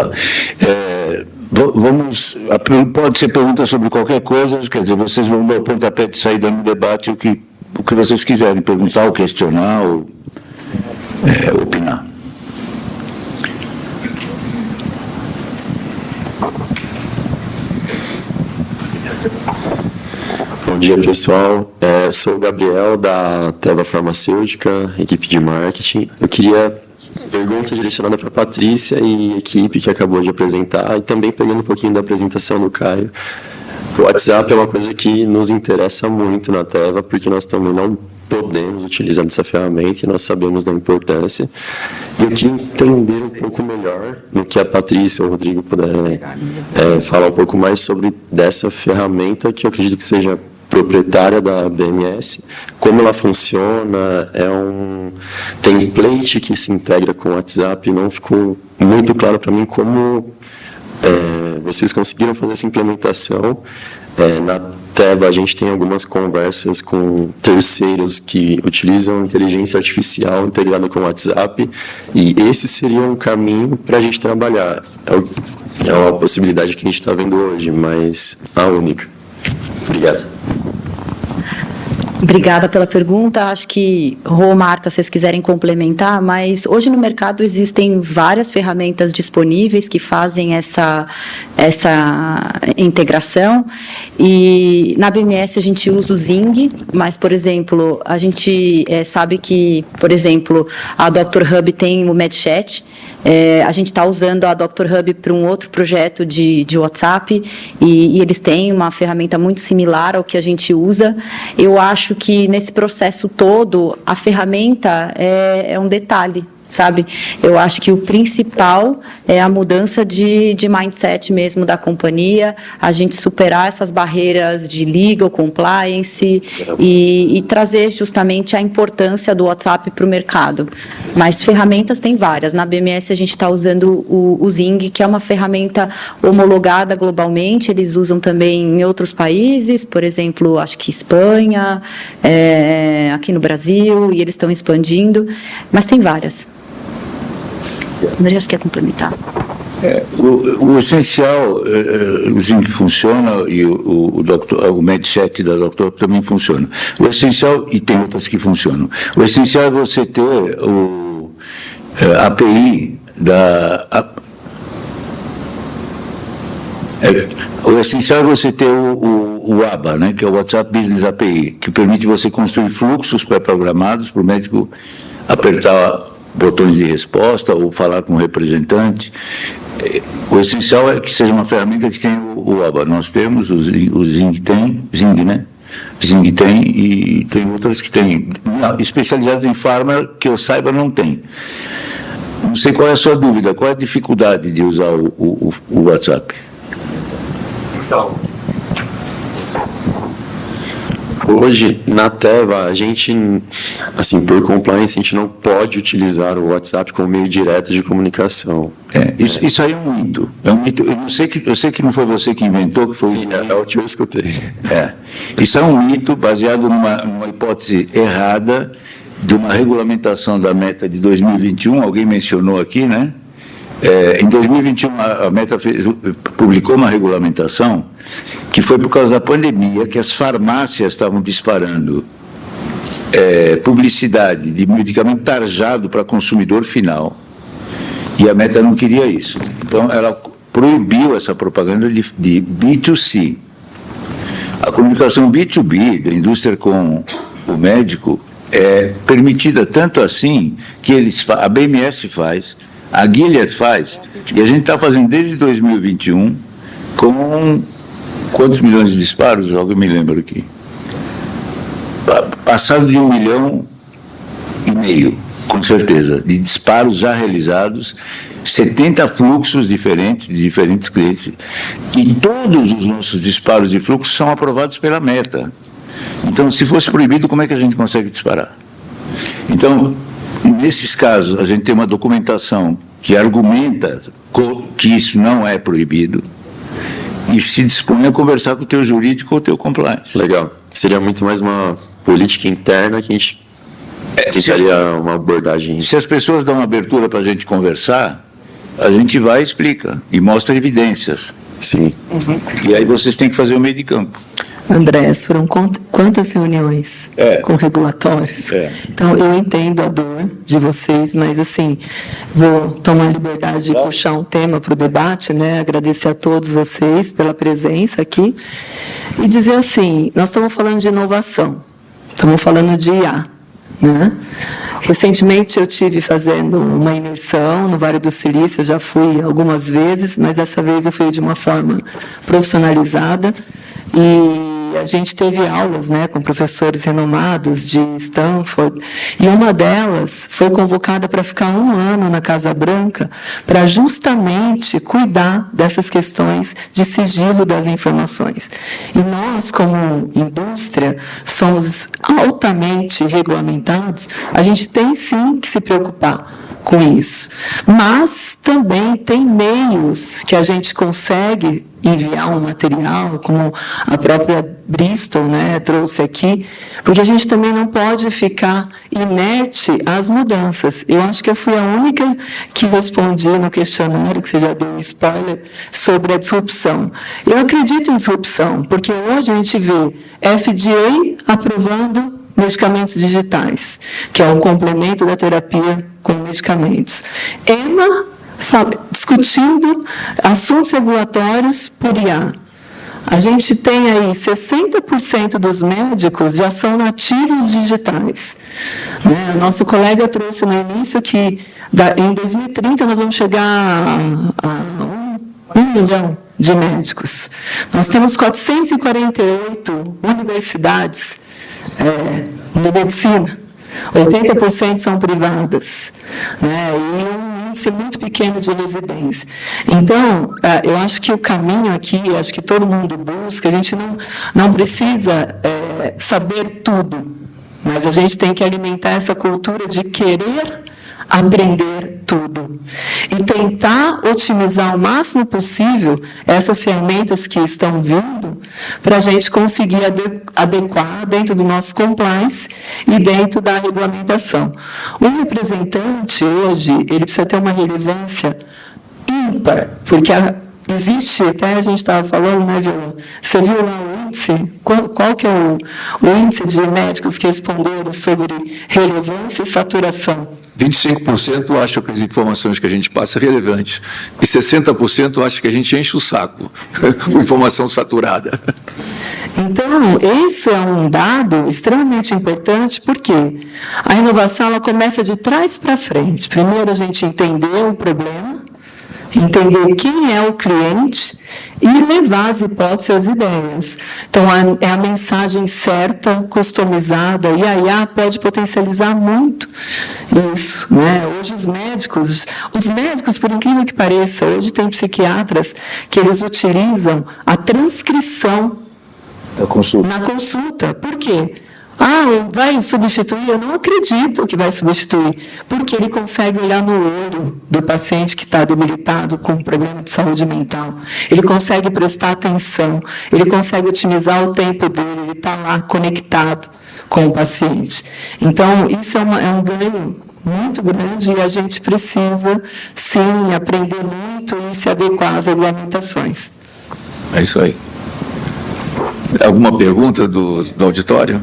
Tá. Pode ser pergunta sobre qualquer coisa, quer dizer, vocês vão dar o pontapé de saída no debate o que vocês quiserem perguntar, ou questionar, ou opinar. Bom dia, pessoal. Sou o Gabriel, da Teva Farmacêutica, equipe de marketing. Eu queria pergunta direcionada para a Patrícia e equipe que acabou de apresentar, e também pegando um pouquinho da apresentação do Caio. O WhatsApp é uma coisa que nos interessa muito na Teva, porque nós também não podemos utilizar essa ferramenta e nós sabemos da importância. E eu queria entender um pouco melhor, no que a Patrícia ou o Rodrigo puder falar um pouco mais sobre dessa ferramenta, que eu acredito que seja proprietária da BMS, como ela funciona, é um template que se integra com o WhatsApp, não ficou muito claro para mim como vocês conseguiram fazer essa implementação. Na Teva, a gente tem algumas conversas com terceiros que utilizam inteligência artificial integrada com o WhatsApp, e esse seria um caminho para a gente trabalhar. É uma possibilidade que a gente está vendo hoje, mas a única. Obrigado. Obrigada pela pergunta. Acho que, Rô, Marta, se vocês quiserem complementar, mas hoje no mercado existem várias ferramentas disponíveis que fazem essa integração, e na BMS a gente usa o Zing, mas, por exemplo, a gente sabe que, por exemplo, a Dr. Hub tem o MedChat. A gente está usando a Dr. Hub para um outro projeto de WhatsApp, e eles têm uma ferramenta muito similar ao que a gente usa. Eu acho que nesse processo todo, a ferramenta é um detalhe, sabe? Eu acho que o principal é a mudança de mindset mesmo da companhia, a gente superar essas barreiras de legal, compliance e trazer justamente a importância do WhatsApp para o mercado. Mas ferramentas tem várias. Na BMS a gente está usando o Zing, que é uma ferramenta homologada globalmente, eles usam também em outros países, por exemplo, acho que Espanha, aqui no Brasil, e eles estão expandindo, mas tem várias. André, você quer complementar? O essencial, o Zing funciona, e o MedChat da Dr. também funciona. O essencial, e tem outras que funcionam, o essencial é você ter o API o essencial é você ter o ABA, né, que é o WhatsApp Business API, que permite você construir fluxos pré-programados para o médico apertar botões de resposta ou falar com o representante. O essencial é que seja uma ferramenta que tenha o ABA. Nós temos, o Zing tem, né? Zing tem, e tem outras que têm. Especializadas em farma, que eu saiba, não tem. Não sei qual é a sua dúvida, qual é a dificuldade de usar o WhatsApp? Então, hoje, na Teva, a gente, assim, por compliance, a gente não pode utilizar o WhatsApp como meio direto de comunicação. Isso aí é um mito. É um mito. Eu sei que não foi você que inventou, que foi Sim, é o que eu escutei. Isso é um mito baseado numa hipótese errada de uma regulamentação da Meta de 2021, alguém mencionou aqui, né? Em 2021, a Meta publicou uma regulamentação que foi por causa da pandemia, que as farmácias estavam disparando publicidade de medicamento tarjado para consumidor final, e a Meta não queria isso. Então, ela proibiu essa propaganda de B2C. A comunicação B2B da indústria com o médico é permitida tanto assim que a BMS faz, a Gilead faz, e a gente está fazendo desde 2021 com quantos milhões de disparos? Alguém me lembra aqui? Passado de 1,5 milhão, com certeza, de disparos já realizados, 70 fluxos diferentes, de diferentes clientes, e todos os nossos disparos de fluxo são aprovados pela Meta. Então, se fosse proibido, como é que a gente consegue disparar? Então, nesses casos, a gente tem uma documentação que argumenta que isso não é proibido e se dispõe a conversar com o teu jurídico ou o teu compliance. Legal. Seria muito mais uma política interna que a gente tentaria uma abordagem. Se as pessoas dão abertura para a gente conversar, a gente vai e explica, e mostra evidências. Sim. E aí vocês têm que fazer o meio de campo. Andrés, foram quantas reuniões com regulatórios? Então, eu entendo a dor de vocês, mas, assim, vou tomar a liberdade de puxar um tema para o debate, né? Agradecer a todos vocês pela presença aqui e dizer assim, nós estamos falando de inovação, estamos falando de IA, né? Recentemente eu tive fazendo uma imersão no Vale do Silício, eu já fui algumas vezes, mas dessa vez eu fui de uma forma profissionalizada e a gente teve aulas, né, com professores renomados de Stanford, e uma delas foi convocada para ficar 1 ano na Casa Branca para justamente cuidar dessas questões de sigilo das informações. E nós, como indústria, somos altamente regulamentados, a gente tem sim que se preocupar com isso. Mas também tem meios que a gente consegue enviar um material, como a própria Bristol, né, trouxe aqui, porque a gente também não pode ficar inerte às mudanças. Eu acho que eu fui a única que respondi no questionário, que você já deu um spoiler, sobre a disrupção. Eu acredito em disrupção, porque hoje a gente vê FDA aprovando medicamentos digitais, que é um complemento da terapia com medicamentos. EMA discutindo assuntos regulatórios por IA. A gente tem aí 60% dos médicos já são nativos digitais. Né? O nosso colega trouxe no início que em 2030 nós vamos chegar a 1 milhão de médicos. Nós temos 448 universidades de medicina, 80% são privadas, né? E um índice muito pequeno de residência. Então, eu acho que o caminho aqui, acho que todo mundo busca, a gente não precisa saber tudo, mas a gente tem que alimentar essa cultura de querer aprender tudo e tentar otimizar o máximo possível essas ferramentas que estão vindo para a gente conseguir adequar dentro do nosso compliance e dentro da regulamentação. O representante, hoje, ele precisa ter uma relevância ímpar, porque existe, até a gente estava falando, né, Viola? Você viu lá o índice? Qual que é o índice de médicos que responderam sobre relevância e saturação? 25% acham que as informações que a gente passa são relevantes e 60% acham que a gente enche o saco com informação saturada. Então, isso é um dado extremamente importante, porque a inovação ela começa de trás para frente. Primeiro, a gente entender o problema, entender quem é o cliente e levar as hipóteses, as ideias. Então, é a mensagem certa, customizada, e a IA pode potencializar muito isso. Né? Hoje, os médicos, por incrível que pareça, hoje tem psiquiatras que eles utilizam a transcrição na consulta. Por quê? Vai substituir? Eu não acredito que vai substituir, porque ele consegue olhar no olho do paciente que está debilitado com um problema de saúde mental. Ele consegue prestar atenção, ele consegue otimizar o tempo dele, ele está lá conectado com o paciente. Então, isso é um ganho muito grande e a gente precisa, sim, aprender muito e se adequar às regulamentações. É isso aí. Alguma pergunta do auditório?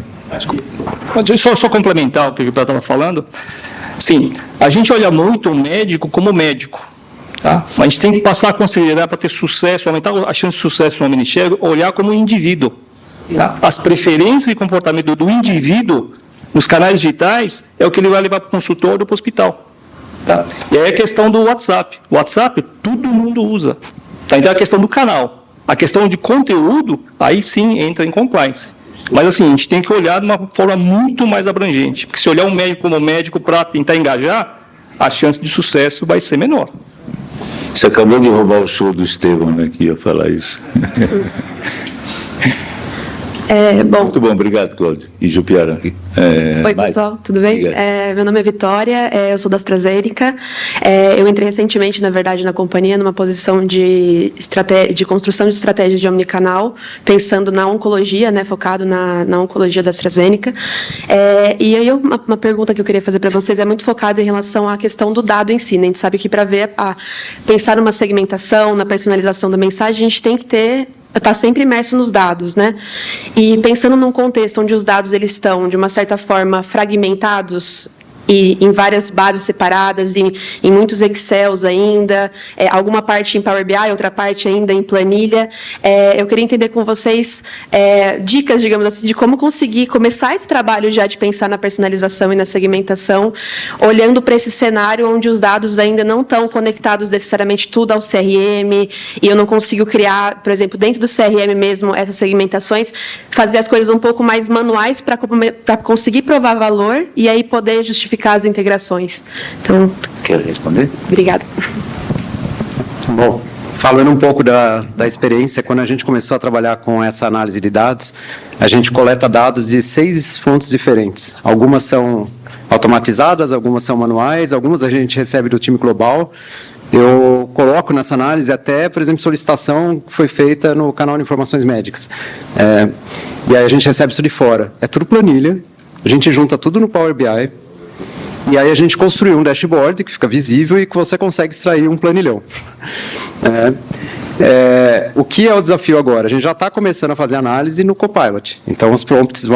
Deixa eu só complementar o que o Gilberto estava falando. Sim, a gente olha muito o médico como médico, tá? Mas a gente tem que passar a considerar, para ter sucesso, aumentar a chance de sucesso no Ministério, olhar como indivíduo. Tá? As preferências e comportamento do indivíduo nos canais digitais é o que ele vai levar para o consultório ou para o hospital. Tá? E aí a questão do WhatsApp. O WhatsApp todo mundo usa. Tá? Então a questão do canal. A questão de conteúdo, aí sim entra em compliance. Mas assim, a gente tem que olhar de uma forma muito mais abrangente. Porque se olhar um médico como médico para tentar engajar, a chance de sucesso vai ser menor. Você acabou de roubar o show do Estevão, né, que ia falar isso. Muito bom, obrigado, Cláudio. E Jupiara. Oi, pessoal, tudo bem? Meu nome é Vitória, eu sou da AstraZeneca. Eu entrei recentemente, na verdade, na companhia, numa posição de construção de estratégias de omnicanal, pensando na oncologia, né, focado na oncologia da AstraZeneca. E aí, uma pergunta que eu queria fazer para vocês é muito focada em relação à questão do dado em si, né? A gente sabe que para pensar numa segmentação, na personalização da mensagem, a gente tem que está sempre imerso nos dados, né? E pensando num contexto onde os dados eles estão, de uma certa forma, fragmentados e em várias bases separadas, em muitos Excels ainda, alguma parte em Power BI, outra parte ainda em planilha. Eu queria entender com vocês dicas, digamos assim, de como conseguir começar esse trabalho já de pensar na personalização e na segmentação, olhando para esse cenário onde os dados ainda não estão conectados necessariamente tudo ao CRM, e eu não consigo criar, por exemplo, dentro do CRM mesmo, essas segmentações, fazer as coisas um pouco mais manuais para conseguir provar valor e aí poder justificar as integrações. Então, Quer responder? Obrigada. Bom, falando um pouco da experiência, quando a gente começou a trabalhar com essa análise de dados, a gente coleta dados de 6 fontes diferentes. Algumas são automatizadas, algumas são manuais, algumas a gente recebe do time global. Eu coloco nessa análise até, por exemplo, solicitação que foi feita no canal de informações médicas. E aí a gente recebe isso de fora. É tudo planilha, a gente junta tudo no Power BI, e aí a gente construiu um dashboard que fica visível e que você consegue extrair um planilhão. O que é o desafio agora? A gente já está começando a fazer análise no Copilot. Então, os prompts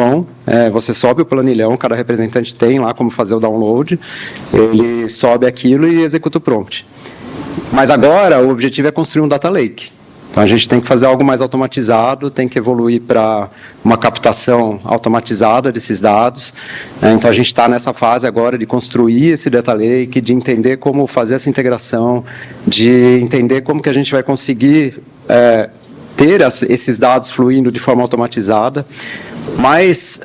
você sobe o planilhão, cada representante tem lá como fazer o download, ele sobe aquilo e executa o prompt. Mas agora, o objetivo é construir um data lake. Então, a gente tem que fazer algo mais automatizado, tem que evoluir para uma captação automatizada desses dados. Então, a gente está nessa fase agora de construir esse data lake, de entender como fazer essa integração, de entender como que a gente vai conseguir ter esses dados fluindo de forma automatizada. Mas,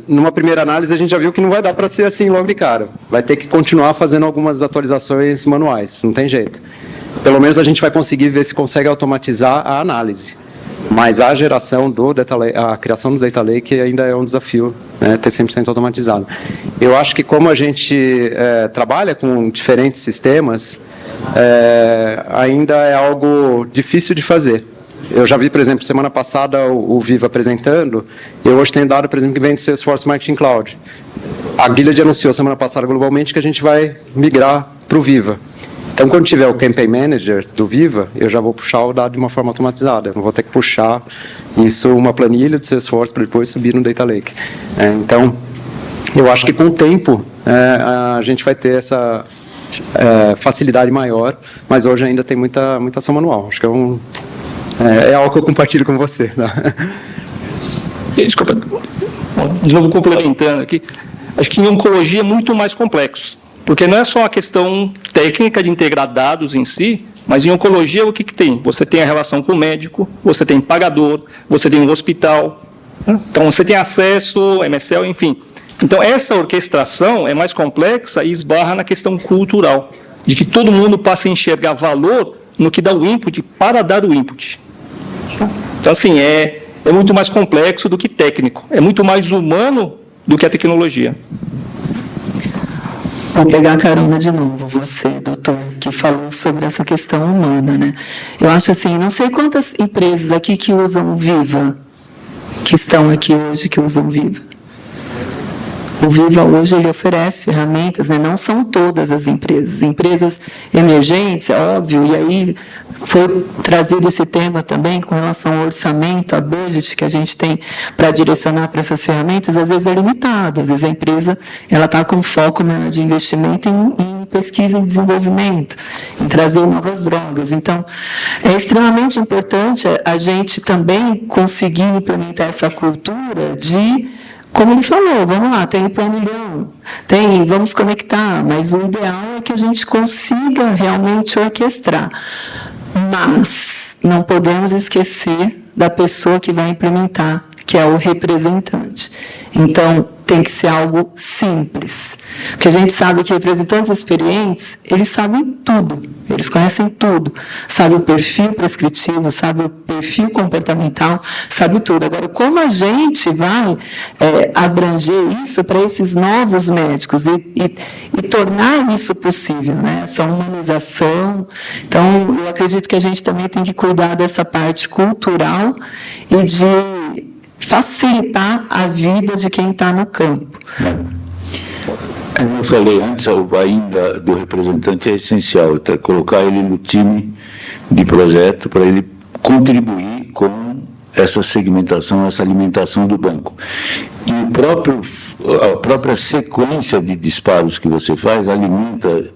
numa primeira análise, a gente já viu que não vai dar para ser assim logo de cara. Vai ter que continuar fazendo algumas atualizações manuais, não tem jeito. Pelo menos a gente vai conseguir ver se consegue automatizar a análise. Mas a geração do data lake, a criação do data lake ainda é um desafio, né, ter 100% automatizado. Eu acho que como a gente trabalha com diferentes sistemas, ainda é algo difícil de fazer. Eu já vi, por exemplo, semana passada o Viva apresentando, e eu hoje tenho dado, por exemplo, que vem do Salesforce Marketing Cloud. A Gilead anunciou semana passada globalmente que a gente vai migrar para o Viva. Então, quando tiver o Campaign Manager do Viva, eu já vou puxar o dado de uma forma automatizada. Eu não vou ter que puxar isso, uma planilha do Salesforce, para depois subir no Data Lake. Então, eu acho que com o tempo a gente vai ter essa facilidade maior, mas hoje ainda tem muita ação manual. Acho que é algo que eu compartilho com você. Tá? Desculpa, de novo complementando aqui, acho que em oncologia é muito mais complexo. Porque não é só a questão técnica de integrar dados em si, mas em oncologia o que tem? Você tem a relação com o médico, você tem pagador, você tem um hospital, então você tem acesso, MSL, enfim. Então essa orquestração é mais complexa e esbarra na questão cultural, de que todo mundo passa a enxergar valor no que dá o input para dar o input. Então assim, é muito mais complexo do que técnico, é muito mais humano do que a tecnologia. Vou pegar a carona de novo, você, doutor, que falou sobre essa questão humana, né? Eu acho assim, não sei quantas empresas aqui que usam Viva, que estão aqui hoje que usam Viva. O Viva hoje ele oferece ferramentas, né? Não são todas as empresas emergentes, é óbvio, e aí foi trazido esse tema também com relação ao orçamento, a budget que a gente tem para direcionar para essas ferramentas, às vezes é limitado, às vezes a empresa está com foco maior de investimento em pesquisa e desenvolvimento, em trazer novas drogas. Então, é extremamente importante a gente também conseguir implementar essa cultura de, como ele falou, vamos lá, tem planilhão, vamos conectar, mas o ideal é que a gente consiga realmente orquestrar. Mas não podemos esquecer da pessoa que vai implementar, que é o representante. Então, tem que ser algo simples. Porque a gente sabe que representantes experientes, eles sabem tudo. eles conhecem tudo. Sabe o perfil prescritivo, sabe o perfil comportamental, sabe tudo. Agora, como a gente vai abranger isso para esses novos médicos e tornar isso possível, né? Essa humanização. Então, eu acredito que a gente também tem que cuidar dessa parte cultural e de facilitar a vida de quem está no campo. Como eu falei antes, ainda do representante é essencial, colocar ele no time de projeto para ele contribuir com essa segmentação, essa alimentação do banco. E a própria sequência de disparos que você faz alimenta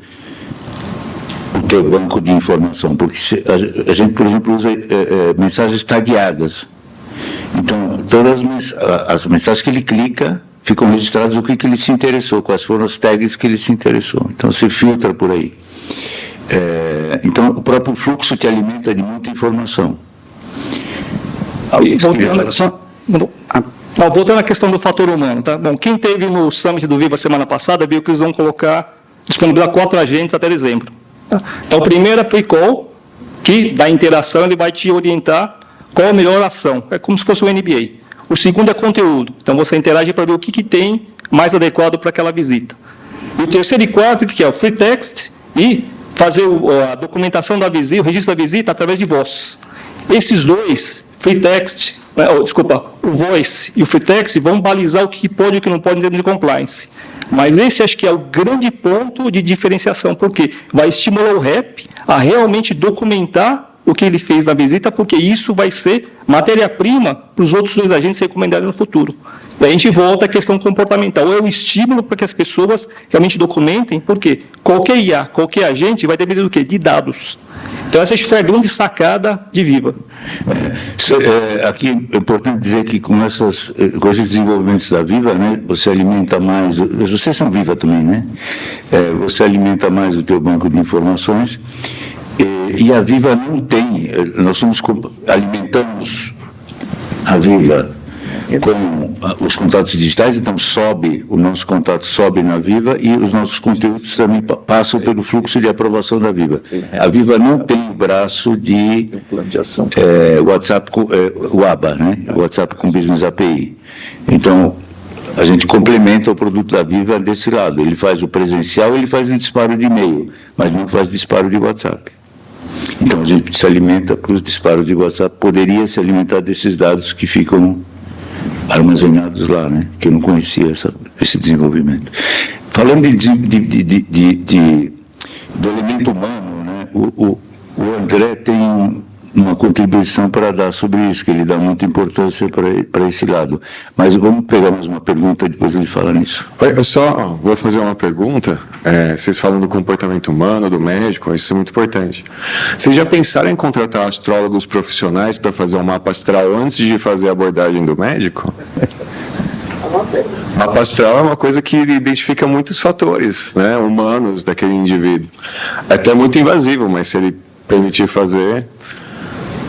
o teu banco de informação, porque a gente, por exemplo, usa mensagens tagueadas. Então, todas as mensagens que ele clica ficam registradas o que ele se interessou, quais foram as tags que ele se interessou. Então, você filtra por aí. Então, o próprio fluxo te alimenta de muita informação. Voltando à questão do fator humano, tá? Bom, quem teve no Summit do Viva semana passada viu que eles vão disponibilizar 4 agentes até dezembro. Tá? Então, o primeiro é pre-call, que da interação ele vai te orientar qual a melhor ação. É como se fosse o NBA. O segundo é conteúdo. Então, você interage para ver o que tem mais adequado para aquela visita. E o terceiro e quarto, que é o free text, e fazer a documentação da visita, o registro da visita, através de voz. Esses dois, free text, o voice e o free text, vão balizar o que pode e o que não pode em termos de compliance. Mas esse acho que é o grande ponto de diferenciação, porque vai estimular o rep a realmente documentar o que ele fez na visita, porque isso vai ser matéria-prima para os outros 2 agentes recomendarem no futuro. Daí a gente volta à questão comportamental. É o estímulo para que as pessoas realmente documentem, porque qualquer IA, qualquer agente vai depender do quê? De dados. Então, essa acho que foi a grande sacada de Viva. Aqui é importante dizer que com esses desenvolvimentos da Viva, né, você alimenta mais, vocês são Viva também, né? Você alimenta mais o teu banco de informações. E a Viva não tem, nós alimentamos a Viva com os contatos digitais, então o nosso contato sobe na Viva e os nossos conteúdos também passam pelo fluxo de aprovação da Viva. A Viva não tem o braço de WhatsApp, o ABA, né? WhatsApp com Business API. Então, a gente complementa o produto da Viva desse lado. Ele faz o presencial, ele faz o disparo de e-mail, mas não faz disparo de WhatsApp. Então, a gente se alimenta para os disparos de WhatsApp, poderia se alimentar desses dados que ficam armazenados lá, né? Que eu não conhecia esse desenvolvimento. Falando do elemento humano, né? O André tem uma contribuição para dar sobre isso, que ele dá muita importância para esse lado. Mas vamos pegar mais uma pergunta e depois ele fala nisso. Eu só vou fazer uma pergunta. Vocês falam do comportamento humano, do médico, isso é muito importante. Vocês já pensaram em contratar astrólogos profissionais para fazer um mapa astral antes de fazer a abordagem do médico? O mapa astral é uma coisa que identifica muitos fatores, né, humanos daquele indivíduo. É até muito invasivo, mas se ele permitir fazer,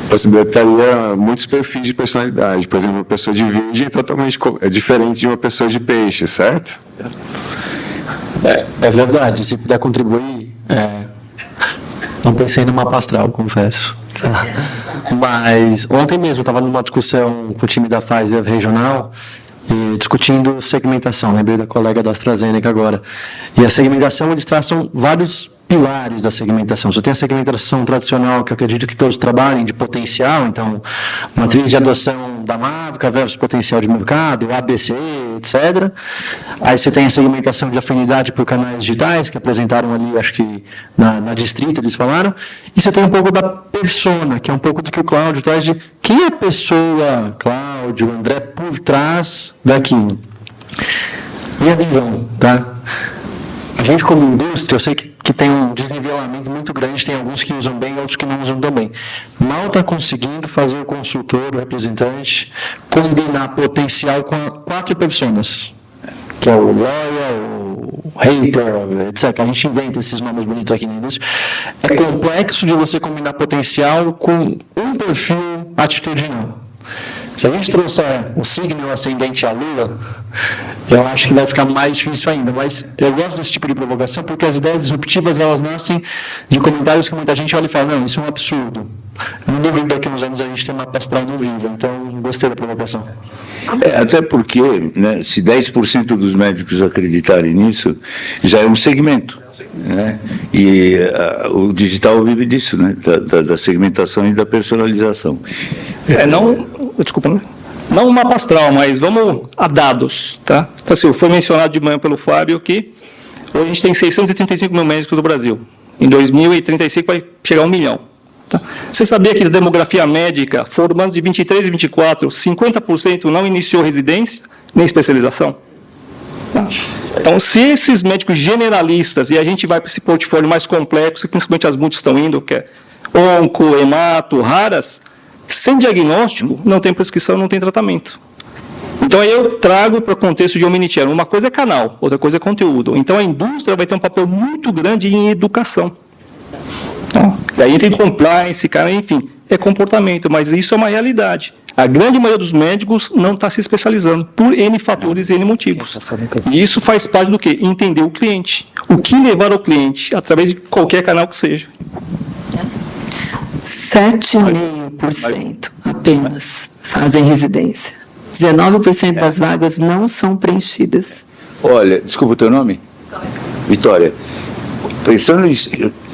possibilitaria muitos perfis de personalidade. Por exemplo, uma pessoa de virgem é totalmente diferente de uma pessoa de peixe, certo? É verdade. Se puder contribuir, não pensei no mapa astral, confesso. Mas ontem mesmo eu estava numa discussão com o time da Pfizer regional, discutindo segmentação. Lembrei da colega da AstraZeneca agora. E a segmentação, eles traçam vários pilares da segmentação. Você tem a segmentação tradicional, que eu acredito que todos trabalhem, de potencial, então, matriz de adoção da marca versus potencial de mercado, ABC, etc. Aí você tem a segmentação de afinidade por canais digitais, que apresentaram ali, acho que na Distrito, eles falaram. E você tem um pouco da persona, que é um pouco do que o Cláudio traz de quem é a pessoa, Cláudio, André, por trás daquilo. Minha visão, tá? A gente, como indústria, eu sei que tem um desnivelamento muito grande, tem alguns que usam bem, outros que não usam tão bem. Mal está conseguindo fazer o consultor, o representante, combinar potencial com 4 pessoas, que é o lawyer, o hater, etc. A gente inventa esses nomes bonitos aqui na indústria. É complexo de você combinar potencial com um perfil atitudinal. Se a gente trouxer o signo ascendente à Lua, eu acho que vai ficar mais difícil ainda. Mas eu gosto desse tipo de provocação porque as ideias disruptivas, elas nascem de comentários que muita gente olha e fala, não, isso é um absurdo. Eu não duvido daqui a uns anos a gente ter uma astral no vivo, então gostei da provocação. Até porque, né, se 10% dos médicos acreditarem nisso, já é um segmento. Né? E o digital vive disso, né? Da segmentação e da personalização. Não um mapa astral, mas vamos a dados. Tá? Então, assim, foi mencionado de manhã pelo Fábio que hoje a gente tem 635 mil médicos no Brasil. Em 2035 vai chegar a 1 milhão. Tá? Você sabia que na demografia médica, formandos de 23 e 24, 50% não iniciou residência nem especialização? Tá? Então, se esses médicos generalistas, e a gente vai para esse portfólio mais complexo, principalmente as multis estão indo, que é onco, hemato, raras, sem diagnóstico, não tem prescrição, não tem tratamento. Então, aí eu trago para o contexto de Omnichannel. Uma coisa é canal, outra coisa é conteúdo. Então, a indústria vai ter um papel muito grande em educação. E aí tem compliance, cara, enfim, é comportamento, mas isso é uma realidade. A grande maioria dos médicos não está se especializando por N fatores e N motivos. E isso faz parte do quê? Entender o cliente. O que levar ao cliente, através de qualquer canal que seja. 7,5% apenas fazem residência. 19% das vagas não são preenchidas. Olha, desculpa o teu nome? Vitória. Pensando em...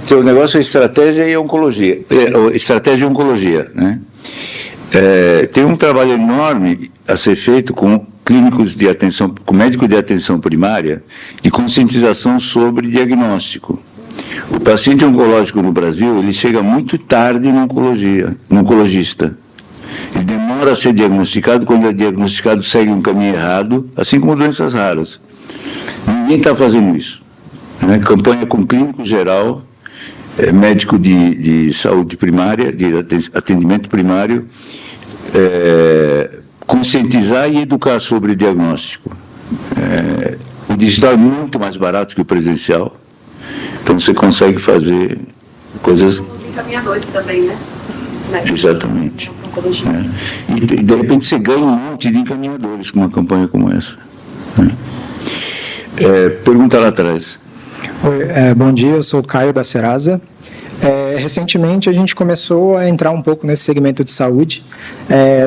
Teu negócio é estratégia e oncologia. Estratégia e oncologia, né? Tem um trabalho enorme a ser feito com clínicos de atenção, com médicos de atenção primária, de conscientização sobre diagnóstico. O paciente oncológico no Brasil, ele chega muito tarde no oncologista. Ele demora a ser diagnosticado, quando é diagnosticado segue um caminho errado, assim como doenças raras. Ninguém está fazendo isso. Né? Campanha com clínico geral, médico de saúde primária, de atendimento primário, conscientizar e educar sobre diagnóstico. O digital é muito mais barato que o presencial, então você consegue fazer coisas... Encaminhadores também, né? Exatamente. E de repente você ganha um monte de encaminhadores com uma campanha como essa. Pergunta lá atrás. Oi, bom dia, eu sou o Caio da Serasa. Recentemente a gente começou a entrar um pouco nesse segmento de saúde.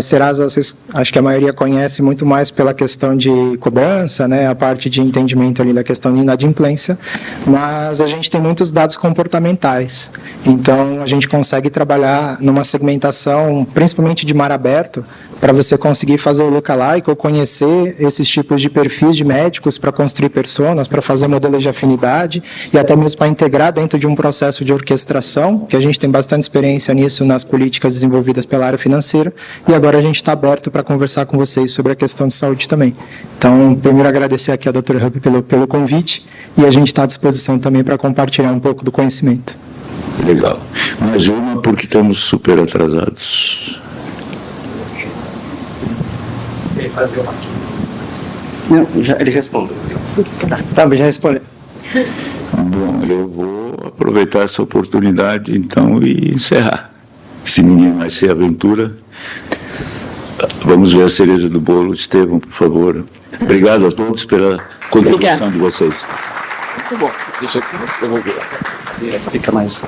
Serasa, vocês, acho que a maioria conhece muito mais pela questão de cobrança, né, a parte de entendimento ali da questão de inadimplência, mas a gente tem muitos dados comportamentais. Então a gente consegue trabalhar numa segmentação, principalmente de mar aberto, para você conseguir fazer o lookalike ou conhecer esses tipos de perfis de médicos para construir personas, para fazer modelos de afinidade e até mesmo para integrar dentro de um processo de orquestração, que a gente tem bastante experiência nisso nas políticas desenvolvidas pela área financeira, e agora a gente está aberto para conversar com vocês sobre a questão de saúde também. Então, primeiro agradecer aqui a Dr. Hub pelo convite, e a gente está à disposição também para compartilhar um pouco do conhecimento. Legal. Mais uma, porque estamos super atrasados. Fazer uma aqui. Não, ele respondeu. Tá, já respondeu. Bom, eu vou aproveitar essa oportunidade, então, e encerrar. Se ninguém mais se aventura, vamos ver a cereja do bolo. Estevão, por favor. Obrigado a todos pela contribuição de vocês. Muito bom. Deixa eu ver. Essa fica mais...